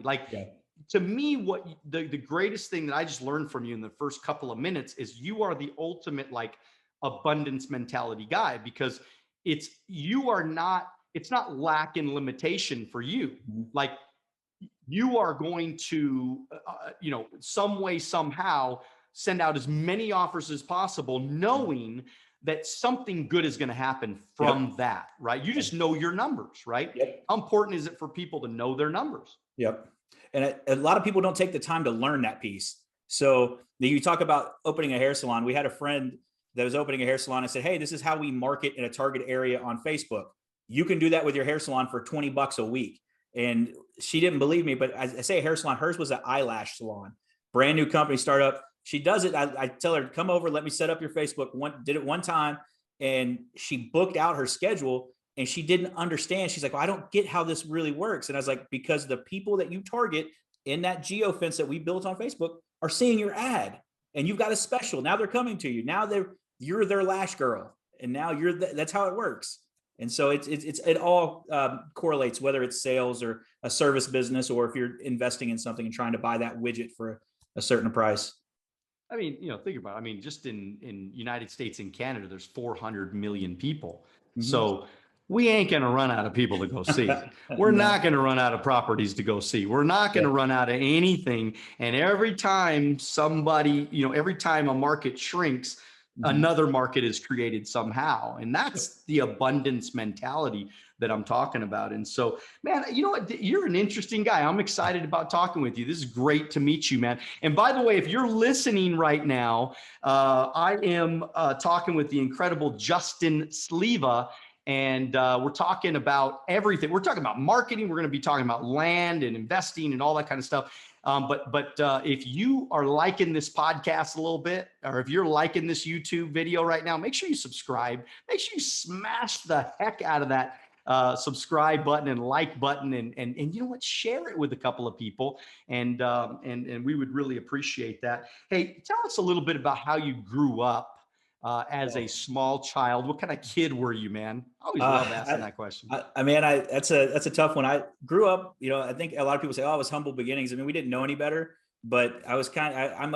Like, Yeah. to me, what the greatest thing that I just learned from you in the first couple of minutes is you are the ultimate like abundance mentality guy, because it's not lack and limitation for you. Mhm. Like, you are going to, some way, somehow send out as many offers as possible, knowing that something good is going to happen from Yep. that, right? You just know your numbers, right? Yep. How important is it for people to know their numbers? Yep. And a lot of people don't take the time to learn that piece. So you talk about opening a hair salon. We had a friend that was opening a hair salon and said, hey, this is how we market in a target area on Facebook. You can do that with your hair salon for $20 a week. And she didn't believe me, but I say a hair salon, hers was an eyelash salon, brand new company startup. She does it. I tell her, come over, let me set up your Facebook. Did it one time, and she booked out her schedule, and she didn't understand. She's like, well, I don't get how this really works. And I was like, because the people that you target in that geo fence that we built on Facebook are seeing your ad, and you've got a special. Now they're coming to you. Now you're their lash girl, and now that's how it works. And so it all correlates, whether it's sales or a service business, or if you're investing in something and trying to buy that widget for a certain price. I mean, think about it. I mean, just in United States and Canada, there's 400 million people. Mm-hmm. So we ain't going to run out of people to go see. We're No. not going to run out of properties to go see. We're not going to run out of anything. And every time every time a market shrinks, another market is created somehow. And that's the abundance mentality that I'm talking about. And so, man, you know what? You're an interesting guy. I'm excited about talking with you. This is great to meet you, man. And by the way, if you're listening right now, I am talking with the incredible Justin Sliva. And we're talking about everything. We're talking about marketing. We're going to be talking about land and investing and all that kind of stuff. But if you are liking this podcast a little bit, or if you're liking this YouTube video right now, make sure you subscribe. Make sure you smash the heck out of that subscribe button and like button, and you know what, share it with a couple of people, and we would really appreciate that. Hey, tell us a little bit about how you grew up as a small child. What kind of kid were you, man? I always love asking that question. That's a tough one. I grew up, I think a lot of people say, oh, I was humble beginnings. I mean, we didn't know any better, but I was I'm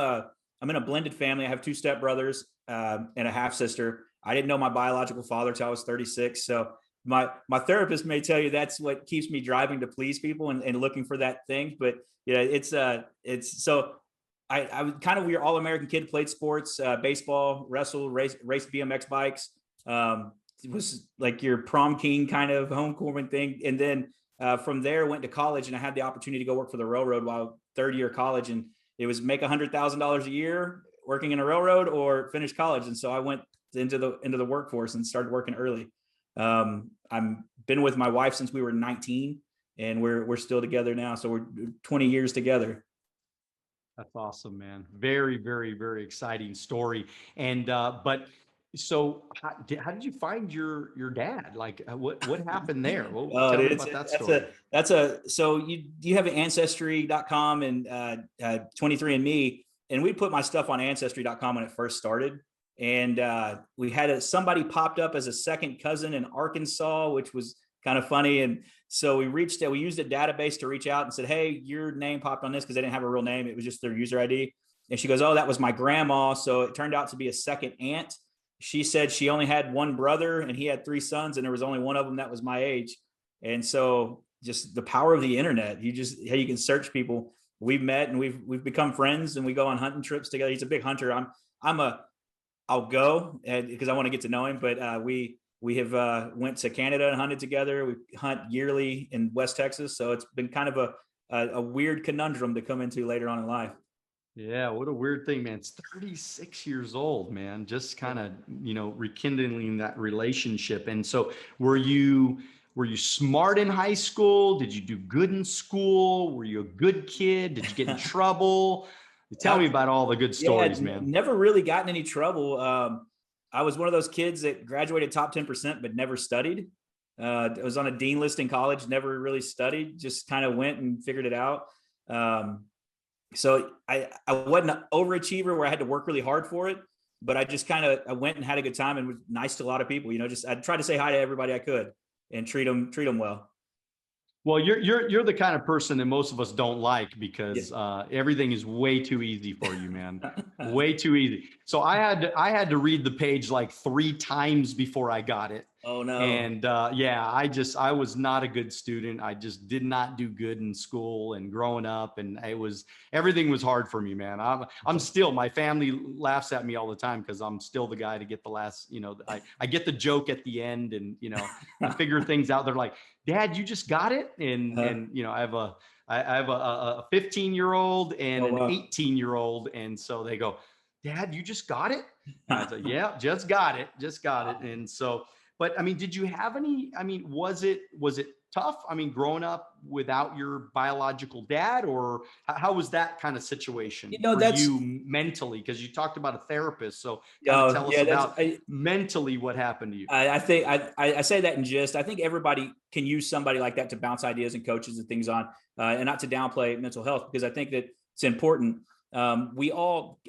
in a blended family. I have two stepbrothers and a half sister. I didn't know my biological father till I was 36. So my therapist may tell you that's what keeps me driving to please people and looking for that thing. But it's so I was kind of weird, all-American kid, played sports, baseball, wrestled, raced BMX bikes. It was like your prom king kind of homecoming thing. And then from there went to college, and I had the opportunity to go work for the railroad while third year to and it was make $100,000 a year working in a railroad or finish college. And so I went into the workforce and started working early. I've been with my wife since we were 19, and we're still together now. So we're 20 years together. That's awesome, man. Very, very, very exciting story. And but so how did you find your dad? Like what happened there? Tell me about that story. So you have ancestry.com and 23andMe, and we put my stuff on ancestry.com when it first started. And we had somebody popped up as a second cousin in Arkansas, which was kind of funny. And so we used a database to reach out and said, hey, your name popped on this, because they didn't have a real name. It was just their user ID. And she goes, oh, that was my grandma. So it turned out to be a second aunt. She said she only had one brother and he had three sons, and there was only one of them that was my age. And so just the power of the internet, you can search people. We've met and we've become friends, and we go on hunting trips together. He's a big hunter. I'll go because I want to get to know him, but we have went to Canada and hunted together. We hunt yearly in West Texas. So it's been kind of a weird conundrum to come into later on in life. Yeah, what a weird thing, man. It's 36 years old, man. Just kind of, rekindling that relationship. And so were you smart in high school? Did you do good in school? Were you a good kid? Did you get in trouble? Tell me about all the good stories, man. Never really got in any trouble. I was one of those kids that graduated top 10%, but never studied. I was on a dean list in college, never really studied, just kind of went and figured it out. So I wasn't an overachiever where I had to work really hard for it, but I just I went and had a good time and was nice to a lot of people. I'd try to say hi to everybody I could and treat them well. Well, you're the kind of person that most of us don't like Yeah. because everything is way too easy for you, man. Way too easy. So I had to read the page like 3 times before I got it. Oh no. And yeah, I was not a good student. I just did not do good in school and growing up, and everything was hard for me, man. I'm still, my family laughs at me all the time because I'm still the guy to get the last, I get the joke at the end, and I figure things out. They're like, Dad, you just got it, and Uh-huh. and I have a 15-year-old and Oh an wow. 18-year-old, and so they go, Dad, you just got it. And I said, yeah, just got it, and so. But I mean, did you have any? I mean, was it tough? I mean, growing up without your biological dad, or how was that kind of situation for That's, you mentally? Because you talked about a therapist, so kind of oh tell us yeah, that's, about mentally what happened to you. I think I say that in jest. I think everybody can use somebody like that to bounce ideas and coaches and things on, and not to downplay mental health, because I think that it's important. We all,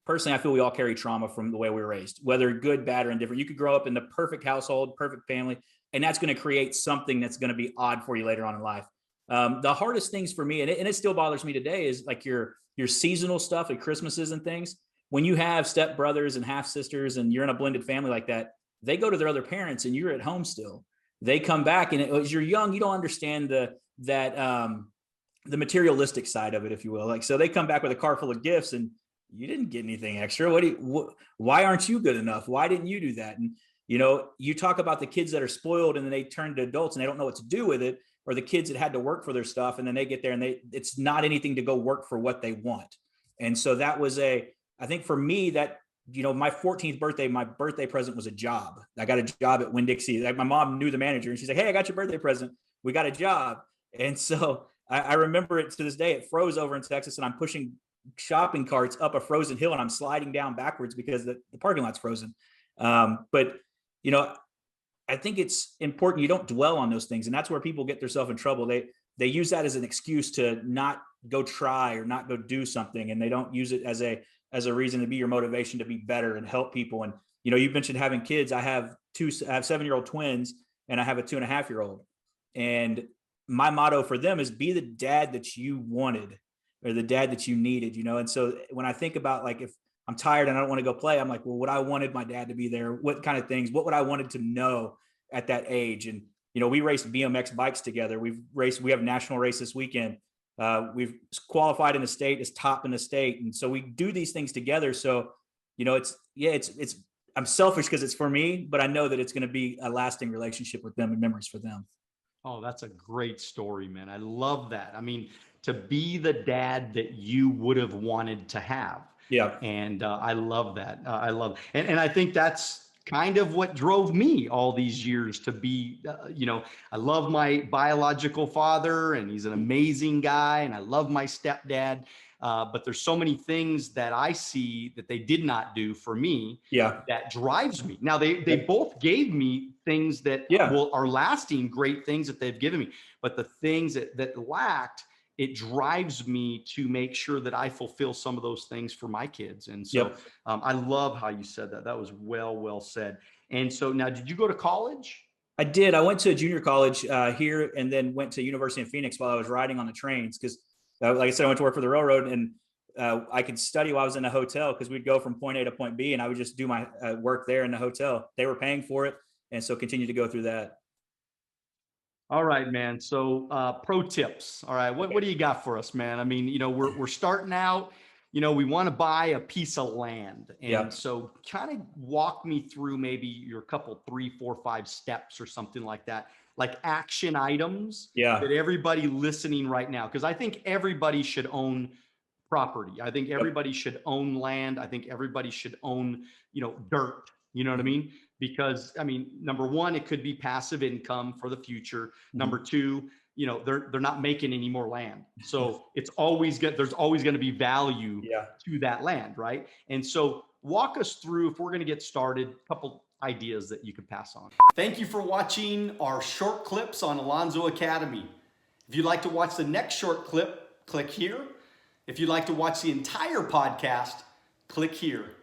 personally, I feel we all carry trauma from the way we were raised, whether good, bad, or indifferent. You could grow up in the perfect household, perfect family, and that's going to create something that's going to be odd for you later on in life. The hardest things for me, and it still bothers me today, is like your seasonal stuff at Christmases and things. When you have step brothers and half sisters, and you're in a blended family like that, they go to their other parents, and you're at home still. They come back, and as you're young, you don't understand the materialistic side of it, if you will. Like, so they come back with a car full of gifts, and you didn't get anything extra. Why aren't you good enough? Why didn't you do that? And you talk about the kids that are spoiled, and then they turn to adults and they don't know what to do with it, or the kids that had to work for their stuff, and then they get there and it's not anything to go work for what they want. And so that was I think for me, that my 14th birthday, my birthday present was a job. I got a job at Winn-Dixie. Like, my mom knew the manager, and she's like, "Hey, I got your birthday present. We got a job." And so I remember it to this day. It froze over in Texas, and I'm pushing shopping carts up a frozen hill, and I'm sliding down backwards because the parking lot's frozen. But I think it's important you don't dwell on those things, and that's where people get themselves in trouble. They use that as an excuse to not go try or not go do something, and they don't use it as a reason to be your motivation to be better and help people. And you mentioned having kids. I have 7-year-old twins, and I have a 2.5-year-old, and my motto for them is be the dad that you wanted, or the dad that you needed. And so when I think about, like, if I'm tired and I don't want to go play, I'm like, well, what I wanted my dad to be there, what kind of things, what would I wanted to know at that age? And we raced BMX bikes together. We have a national race this weekend. We've qualified in the state as top in the state, and so we do these things together. So it's I'm selfish because it's for me, but I know that it's going to be a lasting relationship with them and memories for them. Oh, that's a great story, man. I love that. I mean, to be the dad that you would have wanted to have. Yeah. And I love that. And I think that's kind of what drove me all these years to be, I love my biological father, and he's an amazing guy, and I love my stepdad. But there's so many things that I see that they did not do for me Yeah. that drives me. Now they both gave me things that Yeah. are lasting great things that they've given me, but the things that lacked, it drives me to make sure that I fulfill some of those things for my kids. And so Yep. I love how you said that. That was well said. And so now, did you go to college? I did. I went to a junior college here, and then went to University of Phoenix while I was riding on the trains, because, like I said, I went to work for the railroad, and I could study while I was in a hotel, because we'd go from point A to point B, and I would just do my work there in the hotel. They were paying for it, and so continue to go through that. All right, man. So pro tips. All right. What do you got for us, man? I mean, we're starting out, we want to buy a piece of land. Yeah. And so kind of walk me through maybe your couple, 3, 4, 5 steps or something like that, like action items Yeah. that everybody listening right now, because I think everybody should own property. I think Yep. everybody should own land. I think everybody should own, dirt. You know what I mean? Because I mean, number one, it could be passive income for the future. Number two, they're not making any more land. So it's always good. There's always going to be value Yeah. to that land, right? And so walk us through, if we're going to get started, a couple ideas that you could pass on. Thank you for watching our short clips on Alonzo Academy. If you'd like to watch the next short clip, click here. If you'd like to watch the entire podcast, click here.